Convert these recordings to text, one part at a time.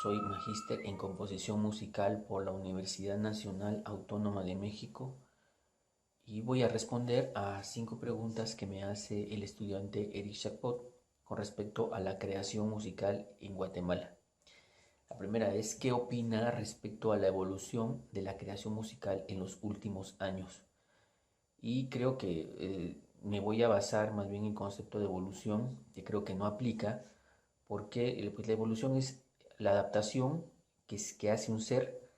Soy magíster en composición musical por la Universidad Nacional Autónoma de México y voy a responder a 5 preguntas que me hace el estudiante Eric Chapot con respecto a la creación musical en Guatemala. La primera es, ¿qué opina respecto a la evolución de la creación musical en los últimos años? Y creo que me voy a basar más bien en el concepto de evolución, que creo que no aplica, porque pues, la evolución es la adaptación que hace un ser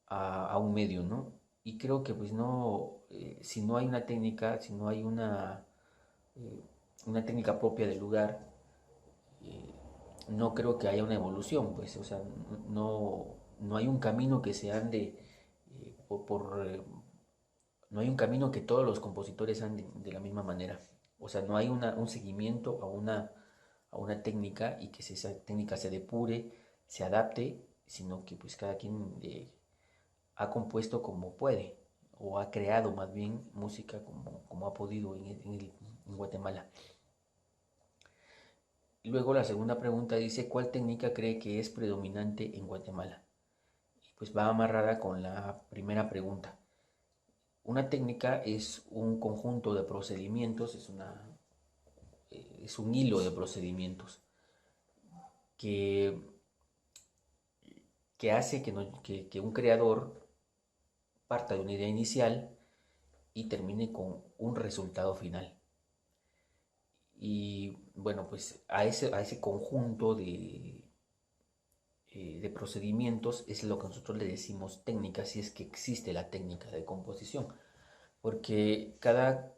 a un medio, ¿no? Y creo que pues no, si no hay una técnica, si no hay eh, una técnica propia del lugar, eh, no creo que haya una evolución, pues, o sea, no, no hay un camino que se ande no hay un camino que todos los compositores anden de la misma manera. O sea, no hay un seguimiento a una técnica y que esa técnica se depure, se adapte, sino que pues cada quien ha compuesto como puede o ha creado más bien música como ha podido en Guatemala. Luego la segunda pregunta dice, ¿cuál técnica cree que es predominante en Guatemala? Y pues va amarrada con la primera pregunta. Una técnica es un conjunto de procedimientos, es un hilo de procedimientos que, que hace que un creador parta de una idea inicial y termine con un resultado final. Y bueno, pues a ese conjunto de procedimientos es lo que nosotros le decimos técnica, si es que existe la técnica de composición, porque cada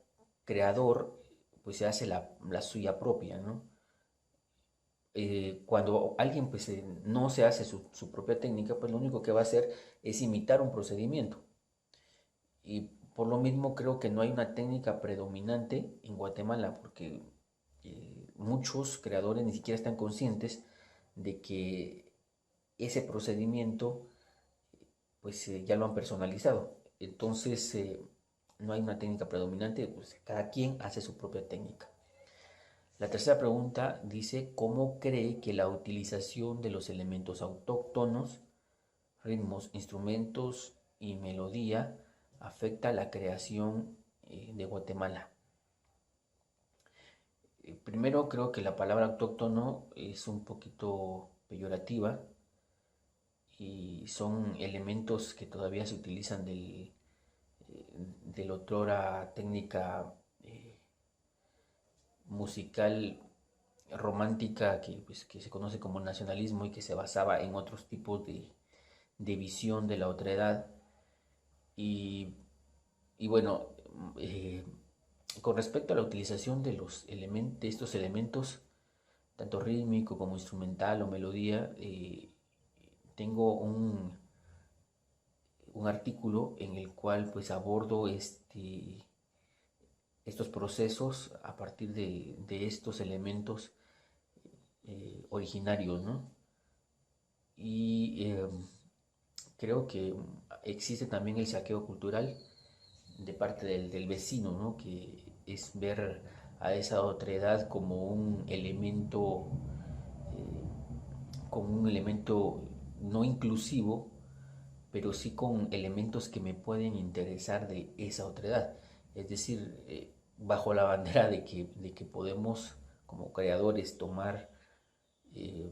creador pues se hace la suya propia, ¿no? Cuando alguien pues no se hace su propia técnica, pues lo único que va a hacer es imitar un procedimiento. Y por lo mismo creo que no hay una técnica predominante en Guatemala, porque muchos creadores ni siquiera están conscientes de que ese procedimiento pues ya lo han personalizado. Entonces no hay una técnica predominante, pues cada quien hace su propia técnica. La tercera pregunta dice, ¿cómo cree que la utilización de los elementos autóctonos, ritmos, instrumentos y melodía afecta la creación de Guatemala? Primero creo que la palabra autóctono es un poquito peyorativa y son elementos que todavía se utilizan del otrora técnica musical romántica que se conoce como nacionalismo y que se basaba en otros tipos de visión de la otra edad. Y, y bueno, eh, con respecto a la utilización de estos elementos, tanto rítmico como instrumental o melodía, tengo un artículo en el cual pues abordo estos procesos a partir de estos elementos originarios, ¿no? Y creo que existe también el saqueo cultural de parte del vecino, ¿no? Que es ver a esa otredad como un elemento no inclusivo, pero sí con elementos que me pueden interesar de esa otredad. Es decir, bajo la bandera de que podemos como creadores tomar eh,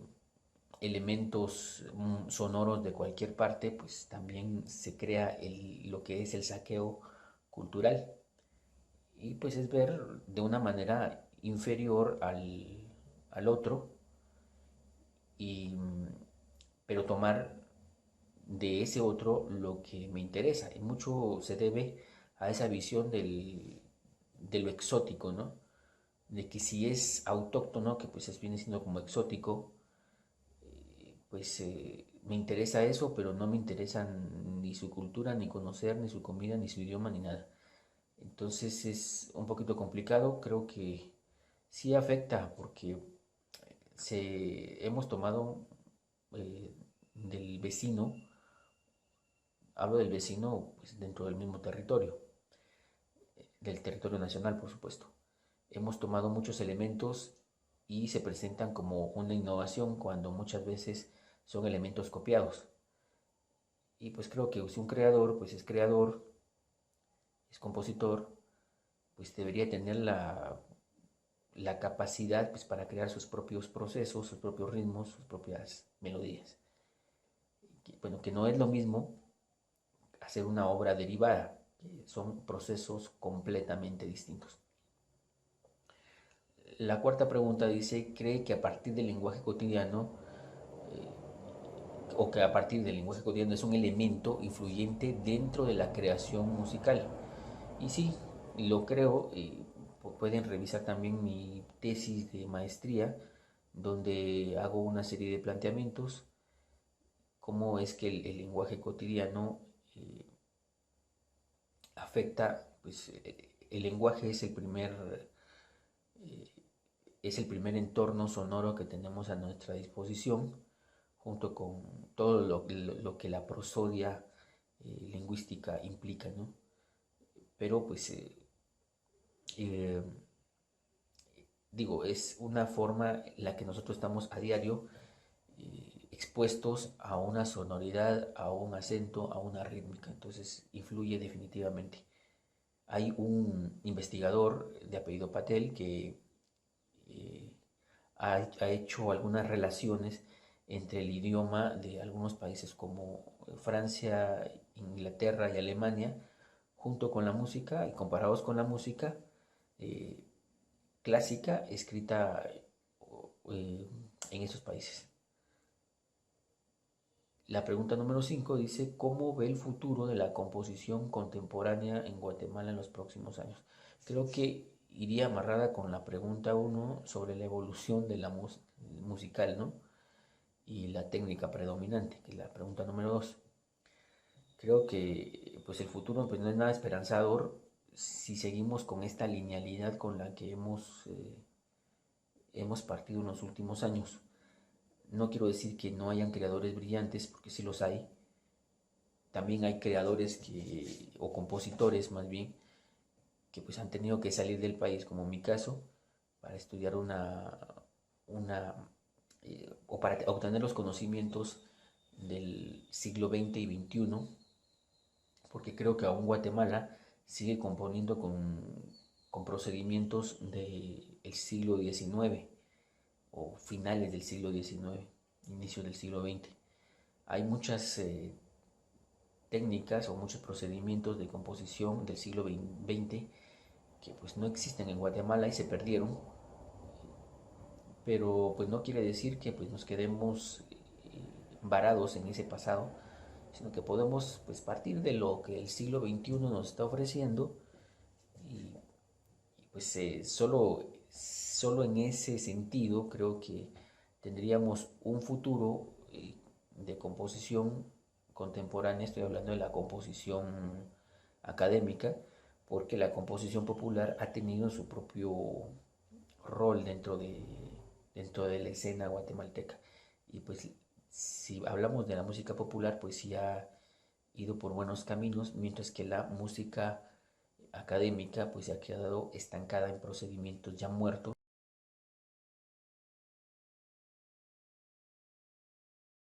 elementos sonoros de cualquier parte, pues también se crea lo que es el saqueo cultural. Y pues es ver de una manera inferior al otro, y, pero tomar de ese otro lo que me interesa. Y mucho se debe a esa visión de lo exótico, ¿no? De que si es autóctono, que pues viene siendo como exótico, pues me interesa eso, pero no me interesan ni su cultura, ni conocer, ni su comida, ni su idioma, ni nada. Entonces es un poquito complicado, creo que sí afecta porque hemos tomado del vecino, hablo del vecino pues, dentro del mismo territorio, del territorio nacional por supuesto. Hemos tomado muchos elementos y se presentan como una innovación cuando muchas veces son elementos copiados. Y pues creo que si un creador pues es creador, es compositor, pues debería tener la capacidad pues para crear sus propios procesos, sus propios ritmos, sus propias melodías. Bueno, que no es lo mismo hacer una obra derivada, que son procesos completamente distintos. La cuarta pregunta dice, ¿cree que a partir del lenguaje cotidiano o que a partir del lenguaje cotidiano es un elemento influyente dentro de la creación musical? Y sí, lo creo. Pueden revisar también mi tesis de maestría, donde hago una serie de planteamientos, cómo es que el lenguaje cotidiano eh, afecta, pues el lenguaje eh, es el primer entorno sonoro que tenemos a nuestra disposición, junto con todo lo que la prosodia lingüística implica, ¿no? Pero pues eh, digo, es una forma en la que nosotros estamos a diario expuestos a una sonoridad, a un acento, a una rítmica, entonces influye definitivamente. Hay un investigador de apellido Patel que eh, ha hecho algunas relaciones entre el idioma de algunos países como Francia, Inglaterra y Alemania, junto con la música y comparados con la música eh, clásica escrita en esos países. La pregunta número 5 dice, ¿cómo ve el futuro de la composición contemporánea en Guatemala en los próximos años? Creo que iría amarrada con la pregunta uno sobre la evolución de la musical, ¿no? Y la técnica predominante, que es la pregunta número 2. Creo que pues el futuro pues, no es nada esperanzador si seguimos con esta linealidad con la que hemos partido en los últimos años. No quiero decir que no hayan creadores brillantes, porque sí los hay. También hay creadores o compositores más bien, que pues han tenido que salir del país, como en mi caso, para estudiar una o para obtener los conocimientos del siglo XX y XXI, porque creo que aún Guatemala sigue componiendo con procedimientos del siglo XIX o finales del siglo XIX, inicio del siglo XX. Hay muchas técnicas o muchos procedimientos de composición del siglo XX que pues no existen en Guatemala y se perdieron, pero pues no quiere decir que pues nos quedemos varados en ese pasado, sino que podemos pues partir de lo que el siglo XXI nos está ofreciendo y, pues solo en ese sentido creo que tendríamos un futuro de composición contemporánea. Estoy hablando de la composición académica, porque la composición popular ha tenido su propio rol dentro de la escena guatemalteca. Y pues si hablamos de la música popular, pues sí ha ido por buenos caminos, mientras que la música académica pues se ha quedado estancada en procedimientos ya muertos